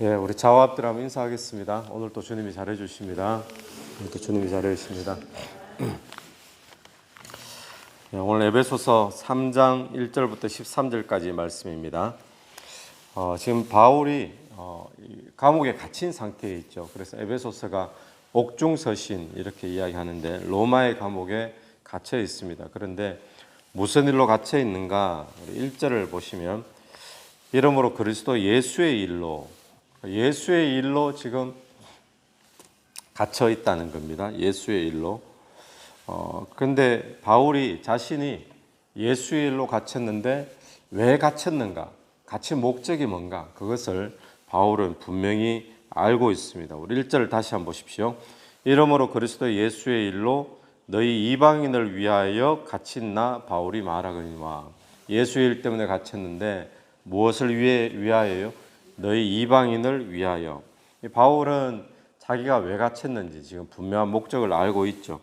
예, 우리 자화합들 한번 인사하겠습니다. 오늘 또 주님이 잘해 주십니다. 또 주님이 잘해 주십니다. 예, 오늘 에베소서 3장 1절부터 13절까지 말씀입니다. 지금 바울이 감옥에 갇힌 상태에 있죠. 그래서 에베소서가 옥중서신 이렇게 이야기하는데 로마의 감옥에 갇혀 있습니다. 그런데 무슨 일로 갇혀 있는가? 1절을 보시면 이러므로 그리스도 예수의 일로 지금 갇혀 있다는 겁니다. 예수의 일로. 그런데 바울이 자신이 예수의 일로 갇혔는데 왜 갇혔는가? 갇힌 목적이 뭔가? 그것을 바울은 분명히 알고 있습니다. 우리 1절을 다시 한번 보십시오. 이러므로 그리스도 예수의 일로 너희 이방인을 위하여 갇힌 나 바울이 말하거니와. 예수의 일 때문에 갇혔는데 무엇을 위하여요? 너희 이방인을 위하여. 바울은 자기가 왜 갇혔는지 지금 분명한 목적을 알고 있죠.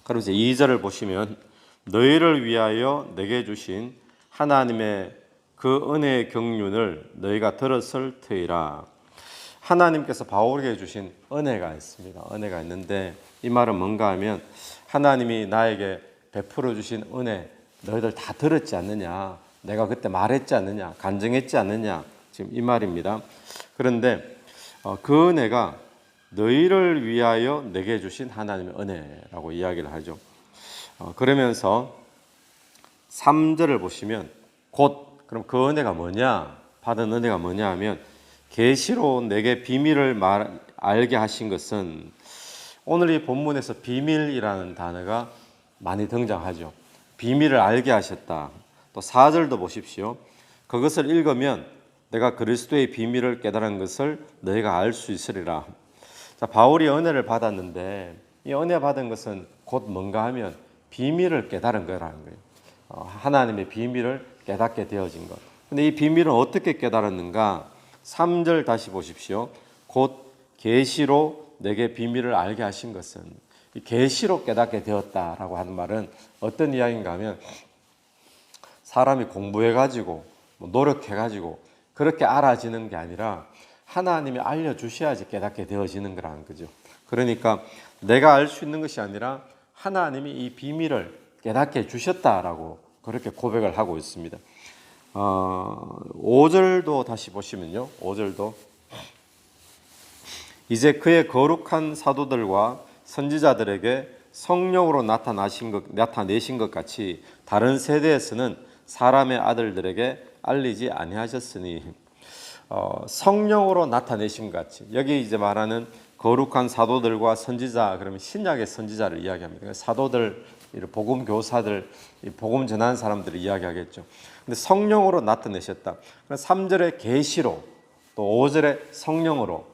그러면서 2절을 보시면 너희를 위하여 내게 주신 하나님의 그 은혜의 경륜을 너희가 들었을 터이라. 하나님께서 바울에게 주신 은혜가 있습니다. 은혜가 있는데 이 말은 뭔가 하면 하나님이 나에게 베풀어 주신 은혜 너희들 다 들었지 않느냐, 내가 그때 말했지 않느냐, 간증했지 않느냐, 지금 이 말입니다. 그런데 그 은혜가 너희를 위하여 내게 주신 하나님의 은혜라고 이야기를 하죠. 그러면서 3절을 보시면 그럼 그 은혜가 뭐냐, 받은 은혜가 뭐냐 하면 계시로 내게 비밀을 알게 하신 것은, 오늘 이 본문에서 비밀이라는 단어가 많이 등장하죠. 비밀을 알게 하셨다. 또 4절도 보십시오. 그것을 읽으면 내가 그리스도의 비밀을 깨달은 것을 너희가 알 수 있으리라. 자, 바울이 은혜를 받았는데 이 은혜 받은 것은 곧 뭔가 하면 비밀을 깨달은 거라는 거예요. 하나님의 비밀을 깨닫게 되어진 것. 근데 이 비밀은 어떻게 깨달았는가? 3절 다시 보십시오. 곧 계시로 내게 비밀을 알게 하신 것은, 이 계시로 깨닫게 되었다라고 하는 말은 어떤 이야기인가 하면 사람이 공부해가지고 노력해가지고 그렇게 알아지는 게 아니라 하나님이 알려주셔야지 깨닫게 되어지는 거라는 거죠. 그러니까 내가 알 수 있는 것이 아니라 하나님이 이 비밀을 깨닫게 해주셨다라고 그렇게 고백을 하고 있습니다. 5절도 다시 보시면요. 5절도 이제 그의 거룩한 사도들과 선지자들에게 성령으로 나타내신 것 같이 다른 세대에서는 사람의 아들들에게 알리지 아니하셨으니, 성령으로 나타내신 것 같이, 여기 이제 말하는 거룩한 사도들과 선지자, 그러면 신약의 선지자를 이야기합니다. 사도들, 복음 교사들, 복음 전하는 사람들을 이야기하겠죠. 근데 성령으로 나타내셨다. 3절의 계시로, 또 5절의 성령으로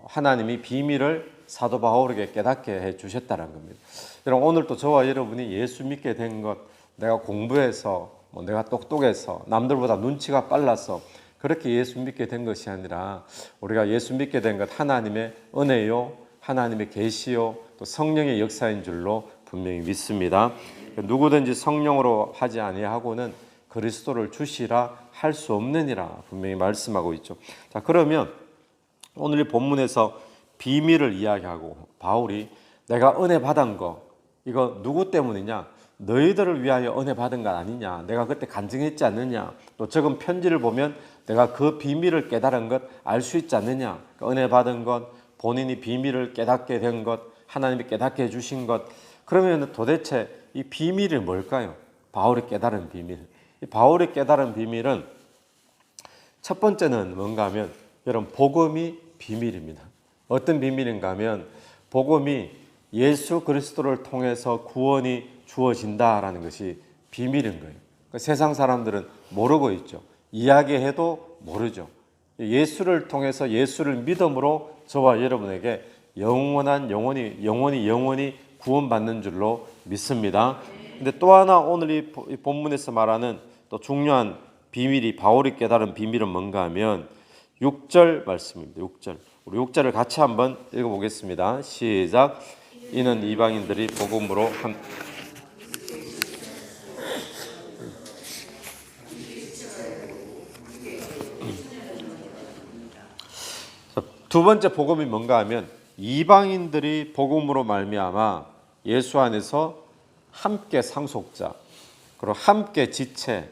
하나님이 비밀을 사도 바울에게 깨닫게 해 주셨다는 겁니다. 여러분, 오늘 또 저와 여러분이 예수 믿게 된 것, 내가 공부해서, 내가 똑똑해서, 남들보다 눈치가 빨라서 그렇게 예수 믿게 된 것이 아니라 우리가 예수 믿게 된 것 하나님의 은혜요, 하나님의 계시요, 또 성령의 역사인 줄로 분명히 믿습니다. 누구든지 성령으로 하지 아니하고는 그리스도를 주시라 할 수 없느니라 분명히 말씀하고 있죠. 자, 그러면 오늘 이 본문에서 비밀을 이야기하고 바울이 내가 은혜 받은 거, 이거 누구 때문이냐? 너희들을 위하여 은혜 받은 것 아니냐? 내가 그때 간증했지 않느냐? 또 적은 편지를 보면 내가 그 비밀을 깨달은 것 알 수 있지 않느냐? 은혜 받은 것, 본인이 비밀을 깨닫게 된 것, 하나님이 깨닫게 해주신 것. 그러면 도대체 이 비밀이 뭘까요? 바울이 깨달은 비밀. 이 바울이 깨달은 비밀은 첫 번째는 뭔가 하면, 여러분, 복음이 비밀입니다. 어떤 비밀인가 하면 복음이 예수 그리스도를 통해서 구원이 주어진다라는 것이 비밀인 거예요. 세상 사람들은 모르고 있죠. 이야기해도 모르죠. 예수를 통해서, 예수를 믿음으로 저와 여러분에게 영원히 구원받는 줄로 믿습니다. 근데 또 하나 오늘 이 본문에서 말하는 또 중요한 비밀이, 바울이 깨달은 비밀은 뭔가 하면 6절 말씀입니다. 6절. 우리 6절을 같이 한번 읽어보겠습니다. 시작. 이는 이방인들이 복음으로 두 번째 복음이 뭔가 하면 이방인들이 복음으로 말미암아 예수 안에서 함께 상속자, 그리고 함께 지체,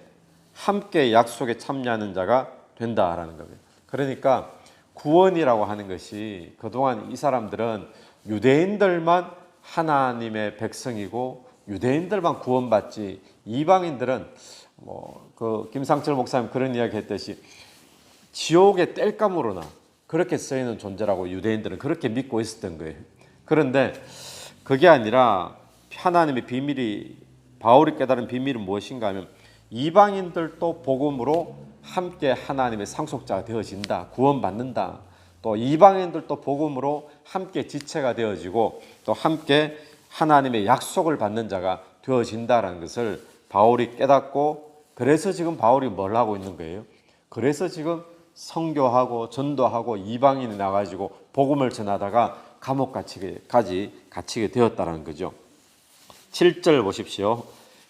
함께 약속에 참여하는 자가 된다라는 겁니다. 그러니까 구원이라고 하는 것이 그동안 이 사람들은 유대인들만 하나님의 백성이고 유대인들만 구원받지, 이방인들은 그 김상철 목사님 그런 이야기 했듯이 지옥의 땔감으로나 그렇게 쓰이는 존재라고 유대인들은 그렇게 믿고 있었던 거예요. 그런데 그게 아니라 하나님의 비밀이, 바울이 깨달은 비밀은 무엇인가 하면 이방인들도 복음으로 함께 하나님의 상속자가 되어진다, 구원받는다. 또 이방인들도 복음으로 함께 지체가 되어지고 또 함께 하나님의 약속을 받는 자가 되어진다라는 것을 바울이 깨닫고, 그래서 지금 바울이 뭘 하고 있는 거예요? 그래서 지금 선교하고 전도하고 이방인이 나가지고 복음을 전하다가 감옥까지 갇히게 되었다는 거죠. 7절 보십시오.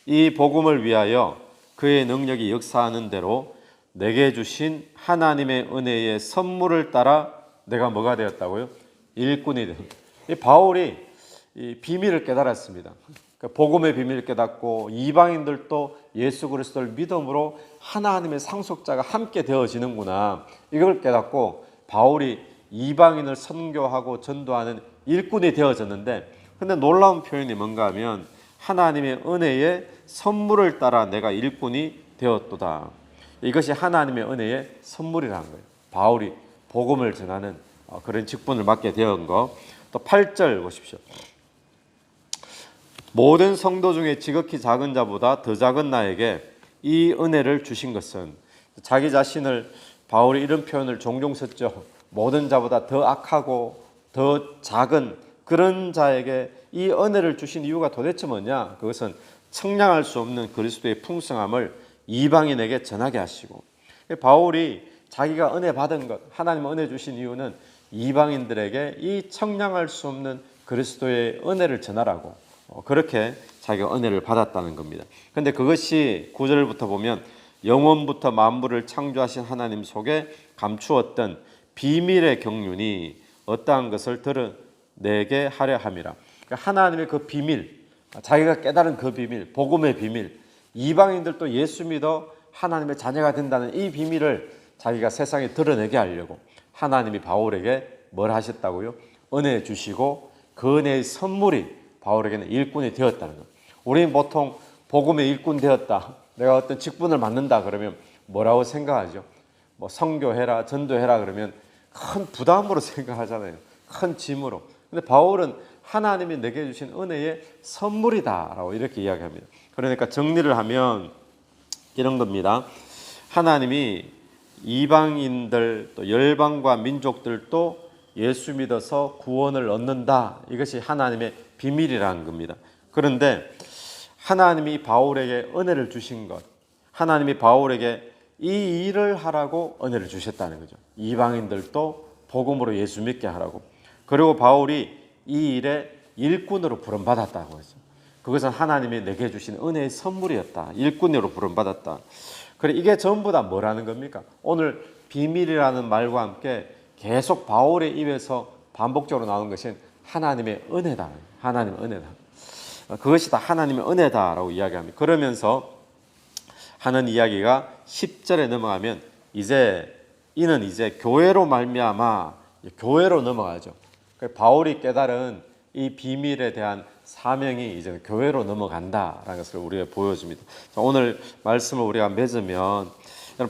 이 복음을 위하여 그의 능력이 역사하는 대로 내게 주신 하나님의 은혜의 선물을 따라 내가 뭐가 되었다고요? 일꾼이 되었다. 바울이 이 비밀을 깨달았습니다. 복음의 비밀을 깨닫고 이방인들도 예수 그리스도를 믿음으로 하나님의 상속자가 함께 되어지는구나, 이걸 깨닫고 바울이 이방인을 선교하고 전도하는 일꾼이 되어졌는데, 근데 놀라운 표현이 뭔가 하면 하나님의 은혜의 선물을 따라 내가 일꾼이 되었도다. 이것이 하나님의 은혜의 선물이라는 거예요. 바울이 복음을 전하는 그런 직분을 맡게 되었던 거. 또 8절 보십시오. 모든 성도 중에 지극히 작은 자보다 더 작은 나에게 이 은혜를 주신 것은, 자기 자신을 바울이 이런 표현을 종종 썼죠. 모든 자보다 더 악하고 더 작은 그런 자에게 이 은혜를 주신 이유가 도대체 뭐냐? 그것은 측량할 수 없는 그리스도의 풍성함을 이방인에게 전하게 하시고, 바울이 자기가 은혜 받은 것, 하나님 은혜 주신 이유는 이방인들에게 이 측량할 수 없는 그리스도의 은혜를 전하라고, 그렇게 자기가 은혜를 받았다는 겁니다. 그런데 그것이 9절부터 보면 영원부터 만물을 창조하신 하나님 속에 감추었던 비밀의 경륜이 어떠한 것을 드러내게 하려 함이라. 그러니까 하나님의 그 비밀, 자기가 깨달은 그 비밀, 복음의 비밀, 이방인들도 예수 믿어 하나님의 자녀가 된다는 이 비밀을 자기가 세상에 드러내게 하려고 하나님이 바울에게 뭘 하셨다고요? 은혜 주시고 그 은혜의 선물이 바울에게는 일꾼이 되었다는 것. 우리는 보통 복음의 일꾼 되었다, 내가 어떤 직분을 맡는다 그러면 뭐라고 생각하죠? 뭐 선교해라, 전도해라 그러면 큰 부담으로 생각하잖아요. 큰 짐으로. 근데 바울은 하나님이 내게 주신 은혜의 선물이다라고 이렇게 이야기합니다. 그러니까 정리를 하면 이런 겁니다. 하나님이 이방인들 또 열방과 민족들도 예수 믿어서 구원을 얻는다, 이것이 하나님의 비밀이라는 겁니다. 그런데 하나님이 바울에게 은혜를 주신 것, 하나님이 바울에게 이 일을 하라고 은혜를 주셨다는 거죠. 이방인들도 복음으로 예수 믿게 하라고. 그리고 바울이 이 일에 일꾼으로 부름받았다고 했죠. 그것은 하나님이 내게 주신 은혜의 선물이었다. 일꾼으로 부름받았다. 그래, 이게 전부 다 뭐라는 겁니까? 오늘 비밀이라는 말과 함께 계속 바울의 입에서 반복적으로 나오는 것은 하나님의 은혜다. 하나님의 은혜다. 그것이 다 하나님의 은혜다라고 이야기합니다. 그러면서 하는 이야기가 10절에 넘어가면 이는 이제 교회로 말미암아, 교회로 넘어가죠. 바울이 깨달은 이 비밀에 대한 사명이 이제 교회로 넘어간다라는 것을 우리가 보여줍니다. 오늘 말씀을 우리가 맺으면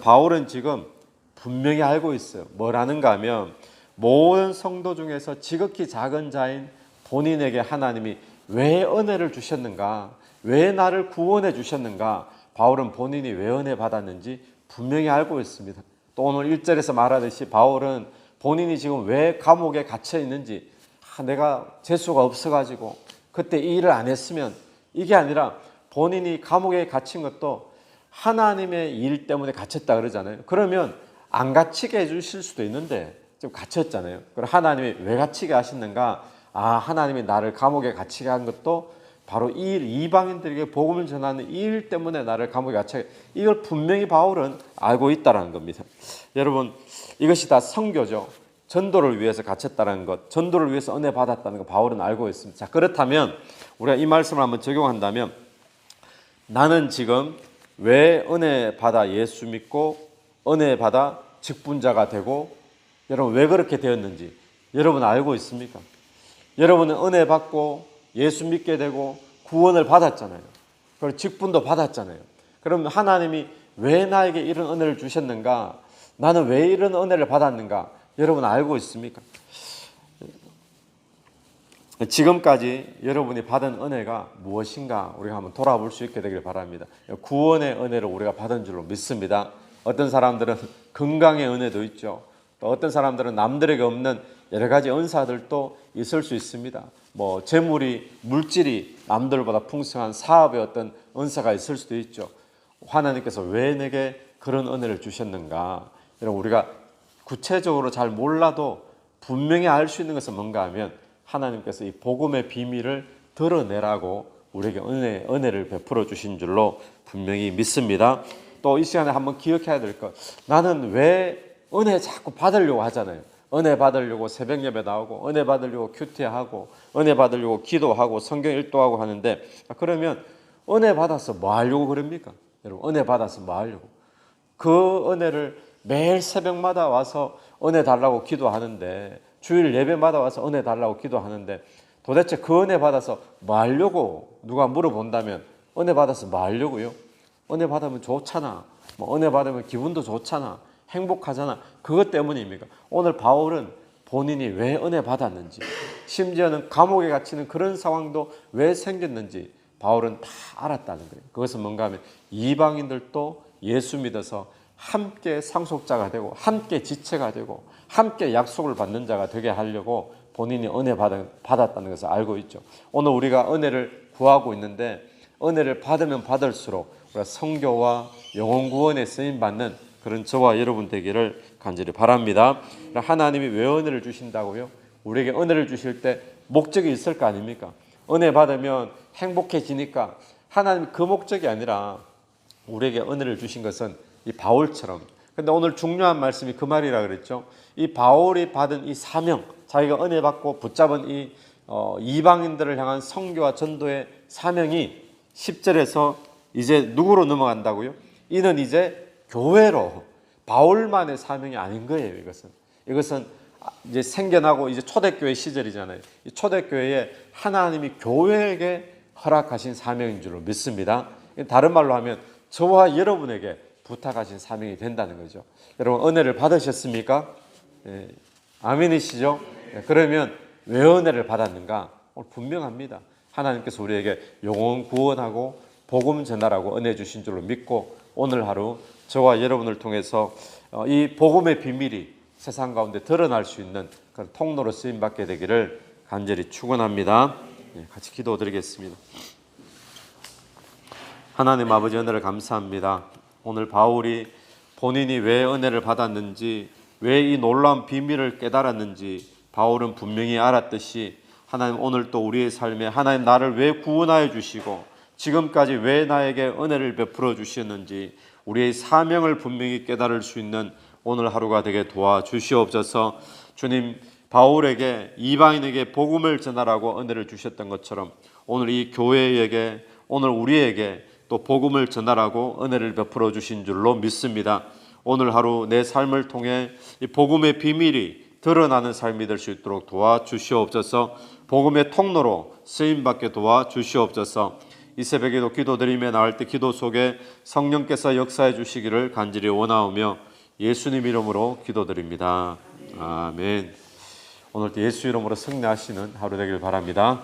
바울은 지금 분명히 알고 있어요. 뭐라는가 하면 모든 성도 중에서 지극히 작은 자인 본인에게 하나님이 왜 은혜를 주셨는가, 왜 나를 구원해 주셨는가, 바울은 본인이 왜 은혜 받았는지 분명히 알고 있습니다. 또 오늘 1절에서 말하듯이 바울은 본인이 지금 왜 감옥에 갇혀 있는지, 내가 재수가 없어가지고 그때 이 일을 안 했으면, 이게 아니라 본인이 감옥에 갇힌 것도 하나님의 일 때문에 갇혔다 그러잖아요. 그러면 안 갇히게 해주실 수도 있는데 지금 갇혔잖아요. 그럼 하나님이 왜 갇히게 하셨는가? 하나님이 나를 감옥에 갇히게 한 것도 바로 이 일, 이방인들에게 복음을 전하는 이 일 때문에 나를 감옥에 갇히게, 이걸 분명히 바울은 알고 있다는 겁니다. 여러분, 이것이 다 선교죠. 전도를 위해서 갇혔다는 것, 전도를 위해서 은혜 받았다는 것 바울은 알고 있습니다. 자, 그렇다면 우리가 이 말씀을 한번 적용한다면 나는 지금 왜 은혜 받아 예수 믿고 은혜 받아 직분자가 되고 여러분 왜 그렇게 되었는지 여러분 알고 있습니까? 여러분은 은혜 받고 예수 믿게 되고 구원을 받았잖아요. 그리고 직분도 받았잖아요. 그럼 하나님이 왜 나에게 이런 은혜를 주셨는가? 나는 왜 이런 은혜를 받았는가? 여러분 알고 있습니까? 지금까지 여러분이 받은 은혜가 무엇인가 우리가 한번 돌아볼 수 있게 되길 바랍니다. 구원의 은혜를 우리가 받은 줄로 믿습니다. 어떤 사람들은 건강의 은혜도 있죠. 또 어떤 사람들은 남들에게 없는 여러 가지 은사들도 있을 수 있습니다. 뭐 재물이 물질이 남들보다 풍성한 사업의 어떤 은사가 있을 수도 있죠. 하나님께서 왜 내게 그런 은혜를 주셨는가? 여러분 우리가 구체적으로 잘 몰라도 분명히 알 수 있는 것은 뭔가 하면 하나님께서 이 복음의 비밀을 드러내라고 우리에게 은혜를 베풀어 주신 줄로 분명히 믿습니다. 또 이 시간에 한번 기억해야 될 것, 나는 왜 은혜 자꾸 받으려고 하잖아요. 은혜 받으려고 새벽 예배 나오고 은혜 받으려고 큐티하고 은혜 받으려고 기도하고 성경 일도하고 하는데 그러면 은혜 받아서 뭐 하려고 그럽니까? 여러분 은혜 받아서 뭐 하려고? 그 은혜를 매일 새벽마다 와서 은혜 달라고 기도하는데 주일 예배마다 와서 은혜 달라고 기도하는데 도대체 그 은혜 받아서 뭐 하려고 누가 물어본다면 은혜 받아서 뭐 하려고요? 은혜 받으면 좋잖아. 뭐 은혜 받으면 기분도 좋잖아. 행복하잖아. 그것 때문입니까? 오늘 바울은 본인이 왜 은혜 받았는지 심지어는 감옥에 갇히는 그런 상황도 왜 생겼는지 바울은 다 알았다는 거예요. 그것은 뭔가 하면 이방인들도 예수 믿어서 함께 상속자가 되고 함께 지체가 되고 함께 약속을 받는 자가 되게 하려고 본인이 은혜 받았다는 것을 알고 있죠. 오늘 우리가 은혜를 구하고 있는데 은혜를 받으면 받을수록 우리가 성교와 영혼 구원에 쓰임 받는 그런 저와 여러분 되기를 간절히 바랍니다. 하나님이 왜 은혜를 주신다고요? 우리에게 은혜를 주실 때 목적이 있을 거 아닙니까? 은혜 받으면 행복해지니까 하나님 그 목적이 아니라 우리에게 은혜를 주신 것은 이 바울처럼. 근데 오늘 중요한 말씀이 그 말이라 그랬죠. 이 바울이 받은 이 사명, 자기가 은혜 받고 붙잡은 이 이방인들을 향한 선교와 전도의 사명이 10절에서 이제 누구로 넘어간다고요? 이는 이제 교회로, 바울만의 사명이 아닌 거예요. 이것은 이제 생겨나고 이제 초대교회 시절이잖아요. 이 초대교회에 하나님이 교회에게 허락하신 사명인 줄로 믿습니다. 다른 말로 하면 저와 여러분에게 부탁하신 사명이 된다는 거죠. 여러분 은혜를 받으셨습니까? 네. 아멘이시죠? 네. 그러면 왜 은혜를 받았는가? 오늘 분명합니다. 하나님께서 우리에게 영혼 구원하고 복음 전하라고 은혜 주신 줄로 믿고 오늘 하루 저와 여러분을 통해서 이 복음의 비밀이 세상 가운데 드러날 수 있는 그런 통로로 쓰임받게 되기를 간절히 축원합니다. 네, 같이 기도드리겠습니다. 하나님 아버지 은혜를 감사합니다. 오늘 바울이 본인이 왜 은혜를 받았는지 왜 이 놀라운 비밀을 깨달았는지 바울은 분명히 알았듯이 하나님 오늘 또 우리의 삶에 하나님 나를 왜 구원하여 주시고 지금까지 왜 나에게 은혜를 베풀어 주셨는지 우리의 사명을 분명히 깨달을 수 있는 오늘 하루가 되게 도와주시옵소서. 주님 바울에게 이방인에게 복음을 전하라고 은혜를 주셨던 것처럼 오늘 이 교회에게 오늘 우리에게 또 복음을 전하라고 은혜를 베풀어 주신 줄로 믿습니다. 오늘 하루 내 삶을 통해 이 복음의 비밀이 드러나는 삶이 될 수 있도록 도와주시옵소서. 복음의 통로로 쓰임받게 도와주시옵소서. 이 새벽에도 기도드리며 나올 때 기도 속에 성령께서 역사해 주시기를 간절히 원하오며 예수님 이름으로 기도드립니다. 아멘. 오늘도 예수 이름으로 승리하시는 하루 되길 바랍니다.